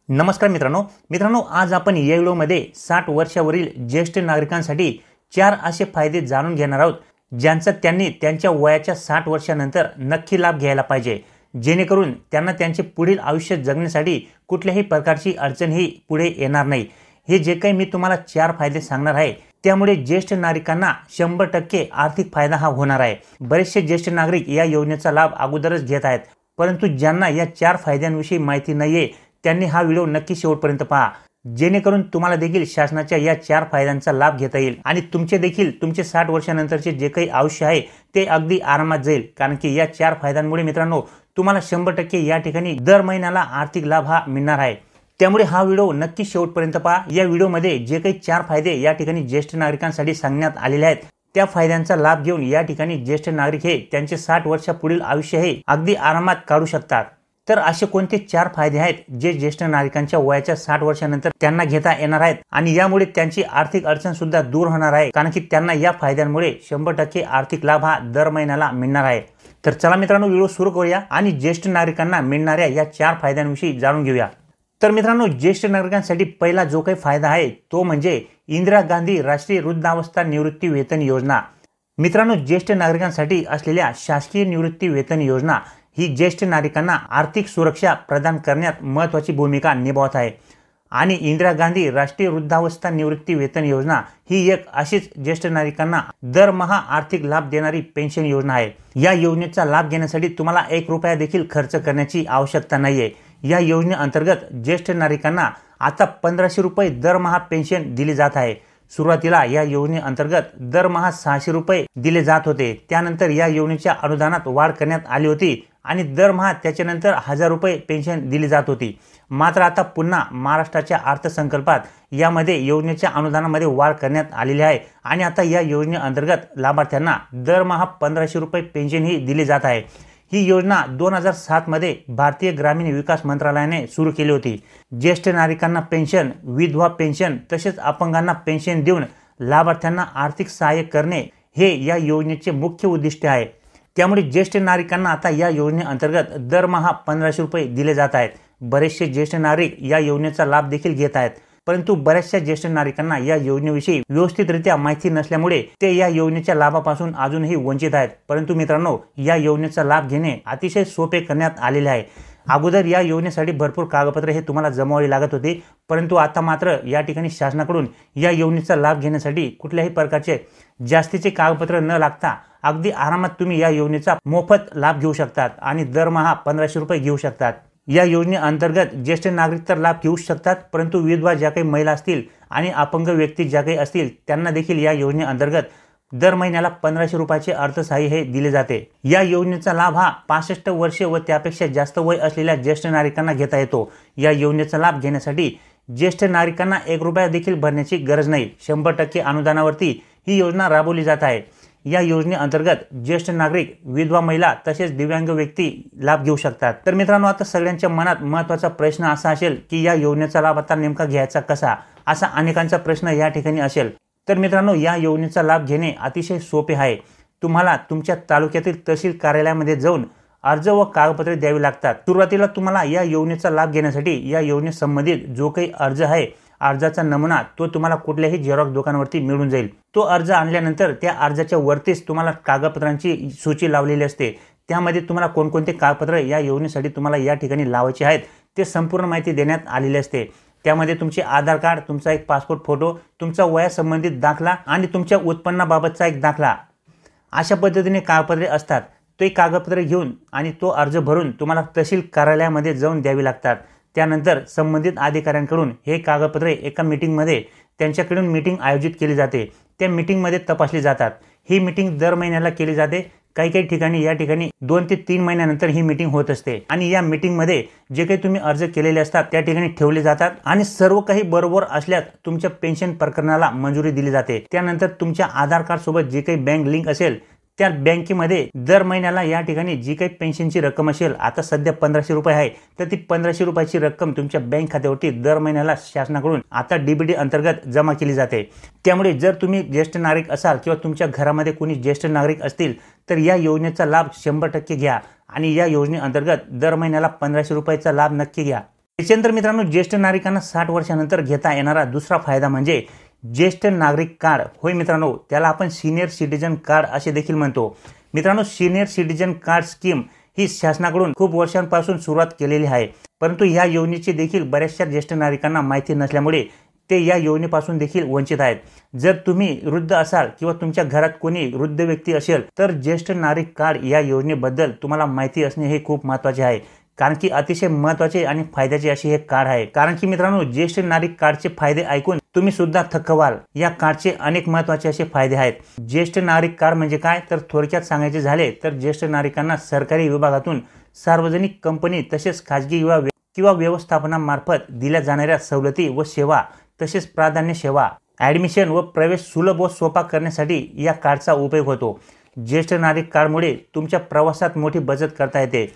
नमस्कार मित्रांनो आज आपण या व्हिडिओमध्ये 60 वर्षावरील ज्येष्ठ नागरिकांसाठी 4 असे फायदे जाणून घेणार आहोत ज्यांचा त्यांनी त्यांच्या वयाच्या 60 वर्षानंतर नक्की लाभ घ्यायला पाहिजे, जेणेकरून त्यांना त्यांचे पुढील आयुष्य जगण्यासाठी कुठल्याही प्रकारची अडचणही पुढे येणार नाही। हे जे काही मी तुम्हाला 4 फायदे सांगणार आहे त्यामुळे ज्येष्ठ नागरिकांना 100% आर्थिक फायदा हा होणार आहे। बरेचसे ज्येष्ठ नागरिक या योजनेचा लाभ अगोदरच घेत आहेत, परंतु ज्यांना या 4 फायद्यांविषयी माहिती नाहीये त्यांनी हा व्हिडिओ नक्की शेवटपर्यंत पहा, जेणेकरून तुम्हाला देखील शासनाच्या या 4 फायद्यांचा लाभ घेता येईल आणि तुमचे 60 वर्षानंतरचे जे काही आयुष्य आहे ते अगदी आरामात जाईल। कारण की या 4 फायद्यांमुळे मित्रांनो तुम्हाला 100% या ठिकाणी दर महिन्याला आर्थिक लाभ हा मिळणार आहे। त्यामुळे हा व्हिडिओ नक्की शेवटपर्यंत पहा। या व्हिडिओमध्ये जे काही 4 फायदे या ठिकाणी ज्येष्ठ नागरिकांसाठी सांगण्यात आलेले आहेत त्या फायद्यांचा लाभ घेऊन या ठिकाणी ज्येष्ठ नागरिक हे त्यांचे 60 वर्षापुढील आयुष्य हे अगदी आरामात काढू शकतात। तर असे कोणते 4 फायदे आहेत जे ज्येष्ठ नागरिकांच्या वयाच्या 60 वर्षानंतर त्यांना घेता येणार आहेत आणि यामुळे त्यांची आर्थिक अडचण सुद्धा दूर होणार आहे, कारण की त्यांना या फायद्यांमुळे 100% आर्थिक लाभ हा दर महिन्याला मिळणार आहे। तर चला मित्रांनो व्हिडिओ सुरू करूया आणि ज्येष्ठ नागरिकांना मिळणाऱ्या या 4 फायद्यांविषयी जाणून घेऊया। तर मित्रांनो ज्येष्ठ नागरिकांसाठी पहिला जो काही फायदा आहे तो म्हणजे इंदिरा गांधी राष्ट्रीय वृद्धावस्था निवृत्ती वेतन योजना। मित्रांनो ज्येष्ठ नागरिकांसाठी असलेल्या शासकीय निवृत्ती वेतन योजना ही ज्येष्ठ नागरिकांना आर्थिक सुरक्षा प्रदान करण्यात महत्त्वाची भूमिका निभावत आहे आणि इंदिरा गांधी राष्ट्रीय वृद्धावस्था निवृत्ती वेतन योजना ही एक अशीच ज्येष्ठ नागरिकांना दरमहा आर्थिक लाभ देणारी पेन्शन योजना आहे। या योजनेचा लाभ घेण्यासाठी तुम्हाला 1 रुपया देखील खर्च करण्याची आवश्यकता नाहीये। या योजनेअंतर्गत ज्येष्ठ नागरिकांना आता 1500 रुपये दरमहा पेन्शन दिली जात आहे। सुरुवातीला या योजनेअंतर्गत दरमहा 600 रुपये दिले जात होते, त्यानंतर या योजनेच्या अनुदानात वाढ करण्यात आली होती आणि दरमहा त्याच्यानंतर 1000 रुपये पेन्शन दिली जात होती। मात्र आता पुन्हा महाराष्ट्राच्या अर्थसंकल्पात यामध्ये योजनेच्या अनुदानामध्ये वाढ करण्यात आलेली आहे आणि आता या योजनेअंतर्गत लाभार्थ्यांना दरमहा 1500 रुपये पेन्शन ही दिली जात आहे। ही योजना 2007 मध्ये भारतीय ग्रामीण विकास मंत्रालयाने सुरू केली होती। ज्येष्ठ नागरिकांना पेन्शन, विधवा पेन्शन तसेच अपंगांना पेन्शन देऊन लाभार्थ्यांना आर्थिक सहाय्य करणे हे या योजनेचे मुख्य उद्दिष्ट आहे। त्यामुळे ज्येष्ठ नागरिकांना आता या योजनेअंतर्गत दरमहा 1500 रुपये दिले जात आहेत। बरेचसे ज्येष्ठ नागरिक या योजनेचा लाभ देखील घेत आहेत, परंतु बऱ्याचशा ज्येष्ठ नागरिकांना या योजनेविषयी व्यवस्थितरित्या माहिती नसल्यामुळे ते या योजनेच्या लाभापासून अजूनही वंचित आहेत। परंतु मित्रांनो या योजनेचा लाभ घेणे अतिशय सोपे करण्यात आलेले आहे। अगोदर या योजनेसाठी भरपूर कागदपत्रे हे तुम्हाला जमवावी लागत होते, परंतु आता मात्र या ठिकाणी शासनाकडून या योजनेचा लाभ घेण्यासाठी कुठल्याही प्रकारचे जास्तीचे कागदपत्र न लागता अगदी आरामात तुम्ही या योजनेचा मोफत लाभ घेऊ शकतात आणि दरमहा 1500 रुपये घेऊ शकतात। या योजनेअंतर्गत ज्येष्ठ नागरिक तर लाभ घेऊ शकतात, परंतु विधवा ज्या काही महिला असतील आणि अपंग व्यक्ती ज्या काही असतील त्यांना देखील या योजनेअंतर्गत दर महिन्याला 1500 रुपयाचे अर्थसहाय्य हे दिले जाते। या योजनेचा लाभ हा 65 वर्षे व त्यापेक्षा जास्त वय असलेल्या ज्येष्ठ नागरिकांना घेता येतो। या योजनेचा लाभ घेण्यासाठी ज्येष्ठ नागरिकांना 1 रुपया देखील भरण्याची गरज नाही। 100% अनुदानावरती ही योजना राबवली जात आहे। या योजनेअंतर्गत ज्येष्ठ नागरिक, विधवा महिला तसेच दिव्यांग व्यक्ती लाभ घेऊ शकतात। तर मित्रांनो आता सगळ्यांच्या मनात महत्त्वाचा प्रश्न असा असेल की या योजनेचा लाभ आता नेमका घ्यायचा कसा, असा अनेकांचा प्रश्न या ठिकाणी असेल। तर मित्रांनो या योजनेचा लाभ घेणे अतिशय सोपे आहे। तुम्हाला तुमच्या तालुक्यातील तहसील कार्यालयामध्ये जाऊन अर्ज व कागदपत्रे द्यावी लागतात। सुरुवातीला तुम्हाला या योजनेचा लाभ घेण्यासाठी या योजनेसंबंधित जो काही अर्ज आहे अर्जाचा नमुना तो तुम्हाला कुठल्याही झेरॉक्स दुकानावरती मिळून जाईल। तो अर्ज आणल्यानंतर त्या अर्जाच्या वरतीच तुम्हाला कागदपत्रांची सूची लावलेली असते। त्यामध्ये तुम्हाला कोणकोणते कागदपत्र या योजनेसाठी तुम्हाला या ठिकाणी लावायचे आहेत ते संपूर्ण माहिती देण्यात आलेली असते। त्यामध्ये तुमचे आधार कार्ड, तुमचा एक पासपोर्ट फोटो, तुमचा वयासंबंधित दाखला आणि तुमच्या उत्पन्नाबाबतचा एक दाखला, अशा पद्धतीने कागदपत्रे असतात। ते कागदपत्रे घेऊन आणि तो अर्ज भरून तुम्हाला तहसील कार्यालयामध्ये जाऊन द्यावी लागतात। त्यानंतर संबंधित अधिकाऱ्यांकडून हे कागदपत्रे एका मीटिंगमध्ये त्यांच्याकडून मीटिंग आयोजित केली जाते। त्या मीटिंगमध्ये तपासली जातात। ही मीटिंग दर महिन्याला केली जाते। काही ठिकाणी या ठिकाणी 2 ते 3 महिन्यानंतर ही मीटिंग होत असते आणि या मीटिंगमध्ये जे काही तुम्ही अर्ज केलेले असतात त्या ठिकाणी ठेवले जातात आणि सर्व काही बरोबर असल्यास तुमच्या पेन्शन प्रकरणाला मंजुरी दिली जाते। त्यानंतर तुमच्या आधार कार्ड सोबत जे काही बँक लिंक असेल त्या बँकेमध्ये दर महिन्याला या ठिकाणी जी काही पेन्शनची रक्कम असेल, आता सध्या 1500 रुपये आहे, तर ती 1500 रुपयाची रक्कम तुमच्या बँक खात्यावरती दर महिन्याला शासनाकडून आता डीबीटी अंतर्गत जमा केली जाते। त्यामुळे जर तुम्ही ज्येष्ठ नागरिक असाल किंवा तुमच्या घरामध्ये कोणी ज्येष्ठ नागरिक असतील तर या योजनेचा लाभ 100% घ्या आणि या योजनेअंतर्गत दर महिन्याला 1500 रुपयाचा लाभ नक्की घ्या। त्याच्यानंतर मित्रांनो, ज्येष्ठ नागरिकांना 60 वर्षानंतर घेता येणारा दुसरा फायदा म्हणजे ज्येष्ठ नागरिक कार्ड. होय मित्रांनो, त्याला आपण सिनियर सिटीजन कार्ड असे देखील म्हणतो. मित्रांनो, सिनियर सिटीजन कार्ड स्कीम ही शासनाकडून खूप वर्षांपासून सुरुवात केलेली आहे, परंतु या योजनेची देखील बऱ्याचशा ज्येष्ठ नागरिकांना माहिती नसल्यामुळे ते या योजनेपासून देखील वंचित आहेत. जर तुम्ही वृद्ध असाल किंवा तुमच्या घरात कोणी वृद्ध व्यक्ती असेल तर ज्येष्ठ नागरिक कार्ड या योजनेबद्दल तुम्हाला माहिती असणे हे खूप महत्त्वाचे आहे, कारण की अतिशय महत्त्वाचे आणि फायद्याचे असे हे कार्ड आहे. कारण की मित्रांनो, ज्येष्ठ नागरिक कार्डचे फायदे ऐकून तुम्ही सुद्धा थक्क व्हाल. या कार्डचे अनेक महत्त्वाचे असे फायदे आहेत. ज्येष्ठ नागरिक कार्ड म्हणजे काय, तर थोडक्यात सांगायचे झाले तर ज्येष्ठ नागरिकांना सरकारी विभागातून, सार्वजनिक कंपनी तसेच खाजगी किंवा व्यवस्थापनामार्फत दिल्या जाणाऱ्या सवलती व सेवा तसेच प्राधान्य सेवा, ॲडमिशन व प्रवेश सुलभ व सोपा करण्यासाठी या कार्डचा उपयोग होतो. ज्येष्ठ नागरिक कार्डमुळे तुमच्या प्रवासात मोठी बचत करता येते.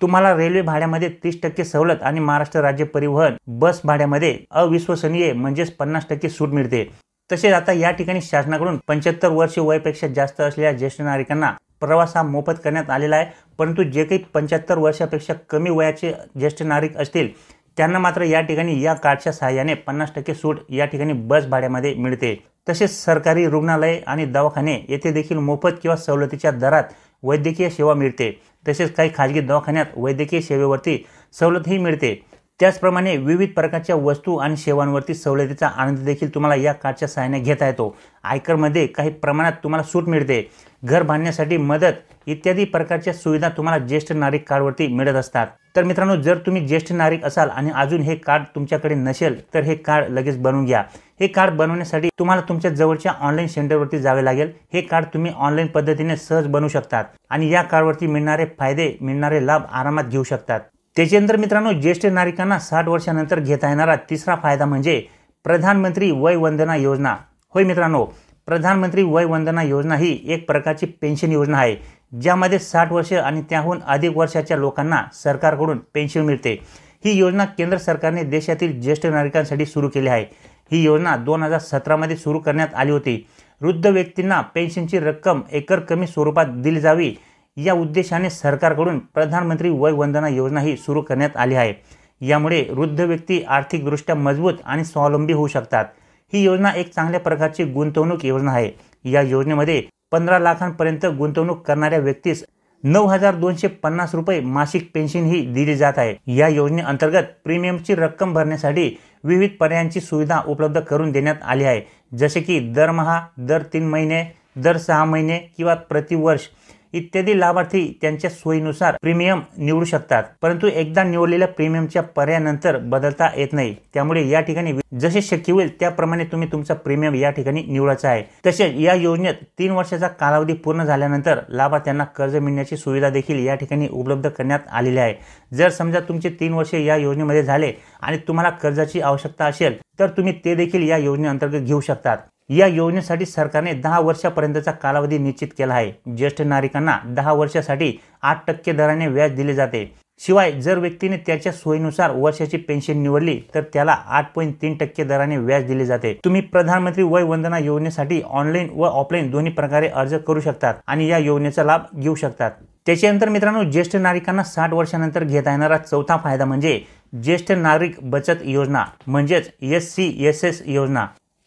तुम्हाला रेल्वे भाड्यामध्ये 30% सवलत आणि महाराष्ट्र राज्य परिवहन बस भाड्यामध्ये अविश्वसनीय म्हणजेच 50% सूट मिळते. तसेच आता या ठिकाणी शासनाकडून 75 वर्ष वयापेक्षा जास्त असलेल्या ज्येष्ठ नागरिकांना प्रवास हा मोफत करण्यात आलेला आहे, परंतु जे काही 75 वर्षापेक्षा कमी वयाचे ज्येष्ठ नागरिक असतील त्यांना मात्र या ठिकाणी या कार्डच्या सहाय्याने 50% सूट या ठिकाणी बस भाड्यामध्ये मिळते. तसेच सरकारी रुग्णालय आणि दवाखाने येथे देखील मोफत किंवा सवलतीच्या दरात वैद्यकीय सेवा मिळते. तसेच काही खाजगी दवाखान्यात वैद्यकीय सेवेवरती सवलतही मिळते. त्याचप्रमाणे विविध प्रकारच्या वस्तू आणि सेवांवरती सवलतीचा आनंद देखील तुम्हाला या कार्डच्या सहाय्याने घेता येतो. आयकरमध्ये काही प्रमाणात तुम्हाला सूट मिळते. घर बांधण्यासाठी मदत इत्यादी प्रकारच्या सुविधा तुम्हाला ज्येष्ठ नागरिक कार्डवरती मिळत असतात. तर मित्रांनो, जर तुम्ही ज्येष्ठ नागरिक असाल आणि अजून हे कार्ड तुमच्याकडे नसेल तर हे कार्ड लगेच बनवून घ्या. हे कार्ड बनवण्यासाठी तुम्हाला तुमच्या जवळच्या ऑनलाईन सेंटरवरती जावे लागेल. हे कार्ड तुम्ही ऑनलाईन पद्धतीने सहज बनवू शकतात आणि या कार्डवरती मिळणारे फायदे, मिळणारे लाभ आरामात घेऊ शकतात. त्याच्यानंतर मित्रांनो, ज्येष्ठ नागरिकांना 60 वर्षानंतर घेता येणारा तिसरा फायदा म्हणजे प्रधानमंत्री वय वंदना योजना. होय मित्रांनो, प्रधानमंत्री वय वंदना योजना ही एक प्रकारची पेन्शन योजना आहे, ज्यामध्ये 60 वर्ष आणि त्याहून अधिक वर्षाच्या लोकांना सरकारकडून पेन्शन मिळते. ही योजना केंद्र सरकारने देशातील ज्येष्ठ नागरिकांसाठी सुरू केली आहे. ही योजना 2017 मध्ये सुरू करण्यात आली होती. वृद्ध व्यक्तींना पेन्शनची रक्कम एकरकमी स्वरूपात दिली जावी या उद्देशाने सरकारकडून प्रधानमंत्री वय वंदना योजना ही सुरू करण्यात आली आहे. यामुळे वृद्ध व्यक्ती आर्थिकदृष्ट्या मजबूत आणि स्वावलंबी होऊ शकतात. ही योजना एक चांगल्या प्रकारची गुंतवणूक योजना आहे. या योजनेमध्ये 15 लाखांपर्यंत गुंतवणूक करणाऱ्या व्यक्तीस 9,250 रुपये मासिक पेन्शन ही दिली जात आहे. या योजनेअंतर्गत प्रीमियमची रक्कम भरण्यासाठी विविध पर्यायांची सुविधा उपलब्ध करून देण्यात आली आहे, जसे की दरमहा, दर 3 महिने, दर 6 महिने किंवा प्रतिवर्ष इत्यादी. लाभार्थी त्यांच्या सोयीनुसार प्रीमियम निवडू शकतात, परंतु एकदा निवडलेल्या प्रीमियमच्या पर्यायानंतर बदलता येत नाही. त्यामुळे या ठिकाणी जसे शक्य होईल त्याप्रमाणे तुम्ही तुमचा प्रीमियम या ठिकाणी निवडायचा आहे. तसेच या योजनेत 3 वर्षाचा कालावधी पूर्ण झाल्यानंतर लाभार्थ्यांना कर्ज मिळण्याची सुविधा देखील या ठिकाणी उपलब्ध करण्यात आलेली आहे. जर समजा तुमचे 3 वर्षे या योजनेमध्ये झाले आणि तुम्हाला कर्जाची आवश्यकता असेल तर तुम्ही ते देखील या योजनेअंतर्गत घेऊ शकतात. या योजनेसाठी सरकारने 10 वर्षापर्यंतचा कालावधी निश्चित केला आहे. ज्येष्ठ नागरिकांना 10 वर्षासाठी 8% दराने व्याज दिले जाते. शिवाय जर व्यक्तीने त्याच्या सोयीनुसार वर्षाची पेन्शन निवडली तर त्याला 8.3% दराने व्याज दिले जाते. तुम्ही प्रधानमंत्री वय वंदना योजनेसाठी ऑनलाईन व ऑफलाईन दोन्ही प्रकारे अर्ज करू शकतात आणि या योजनेचा लाभ घेऊ शकतात. त्याच्यानंतर मित्रांनो, ज्येष्ठ नागरिकांना 60 वर्षानंतर घेता येणारा चौथा फायदा म्हणजे ज्येष्ठ नागरिक बचत योजना म्हणजेच SCSS योजना.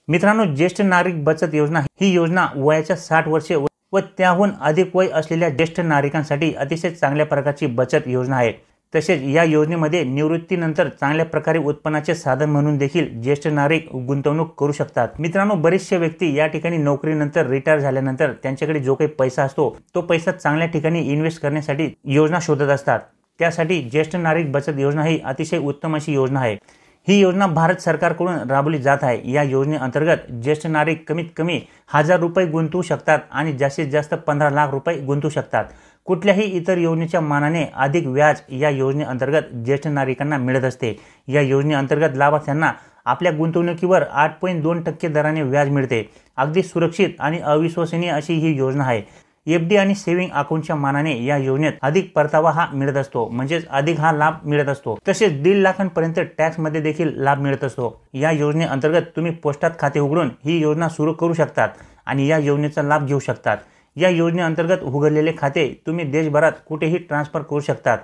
मित्रांनो, ज्येष्ठ नागरिक बचत योजना ही योजना वयाच्या 60 वर्षे व त्याहून अधिक वय असलेल्या ज्येष्ठ नागरिकांसाठी अतिशय चांगल्या प्रकारची बचत योजना आहे. तसेच या योजनेमध्ये निवृत्तीनंतर चांगल्या प्रकारे उत्पन्नाचे साधन म्हणून देखील ज्येष्ठ नागरिक गुंतवणूक करू शकतात. मित्रांनो, बरेचसे व्यक्ती या ठिकाणी नोकरीनंतर रिटायर झाल्यानंतर त्यांच्याकडे जो काही पैसा असतो तो पैसा चांगल्या ठिकाणी इन्व्हेस्ट करण्यासाठी योजना शोधत असतात. त्यासाठी ज्येष्ठ नागरिक बचत योजना ही अतिशय उत्तम अशी योजना आहे. ही योजना भारत सरकारकडून राबवली जात आहे. या योजनेअंतर्गत ज्येष्ठ नागरिक कमीत कमी 1,000 रुपये गुंतवू शकतात आणि जास्तीत जास्त 15 लाख रुपये गुंतवू शकतात. कुठल्याही इतर योजनेच्या मानाने अधिक व्याज या योजनेअंतर्गत ज्येष्ठ नागरिकांना मिळत असते. या योजनेअंतर्गत लाभार्थ्यांना आपल्या गुंतवणुकीवर 8.2% दराने व्याज मिळते. अगदी सुरक्षित आणि अविश्वसनीय अशी ही योजना आहे. FD आणि सेव्हिंग अकाउंटच्या मानाने या योजनेत अधिक परतावा हा मिळत असतो, म्हणजेच अधिक हा लाभ मिळत असतो. तसेच 1.5 लाखांपर्यंत टॅक्स मध्ये देखील लाभ मिळत असतो. या योजनेअंतर्गत तुम्ही पोस्टात खाते उघडून ही योजना सुरू करू शकतात आणि या योजनेचा लाभ घेऊ शकतात. या योजनेअंतर्गत उघडलेले खाते तुम्ही देशभरात कुठेही ट्रान्सफर करू शकतात.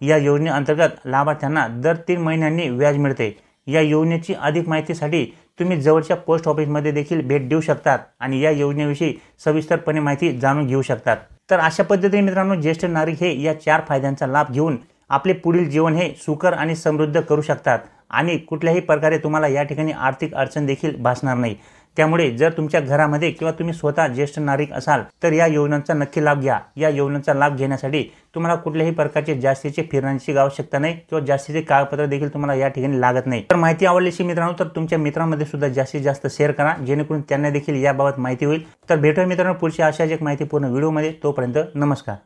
या योजनेअंतर्गत लाभार्थ्यांना दर 3 महिन्यांनी व्याज मिळते। या योजनेची अधिक माहितीसाठी तुम्ही जवळच्या पोस्ट ऑफिसमध्ये देखील भेट देऊ शकतात आणि या योजनेविषयी सविस्तरपणे माहिती जाणून घेऊ शकतात। तर अशा पद्धतीने मित्रांनो, ज्येष्ठ नागरिक हे या 4 फायद्यांचा लाभ घेऊन आपले पुढील जीवन हे सुकर आणि समृद्ध करू शकतात आणि कुठल्याही प्रकारे तुम्हाला या ठिकाणी आर्थिक अडचण देखील भासणार नाही। त्यामुळे जर तुमच्या घरामध्ये किंवा तुम्ही स्वतः ज्येष्ठ नागरिक असाल तर या योजनांचा नक्की लाभ घ्या। या योजनांचा लाभ घेण्यासाठी तुम्हाला कुठल्याही प्रकारचे जास्तीचे फिरण्याची आवश्यकता नाही किंवा जास्तीचे कागदपत्र देखील तुम्हाला या ठिकाणी लागत नाही। तर माहिती आवडली मित्रांनो तर तुमच्या मित्रांमध्ये सुद्धा जास्तीत जास्त शेअर करा, जेणेकरून त्यांना देखील याबाबत माहिती होईल। तर भेटूया मित्रांनो पुढच्या अशाच एक माहितीपूर्ण व्हिडिओमध्ये। तोपर्यंत नमस्कार।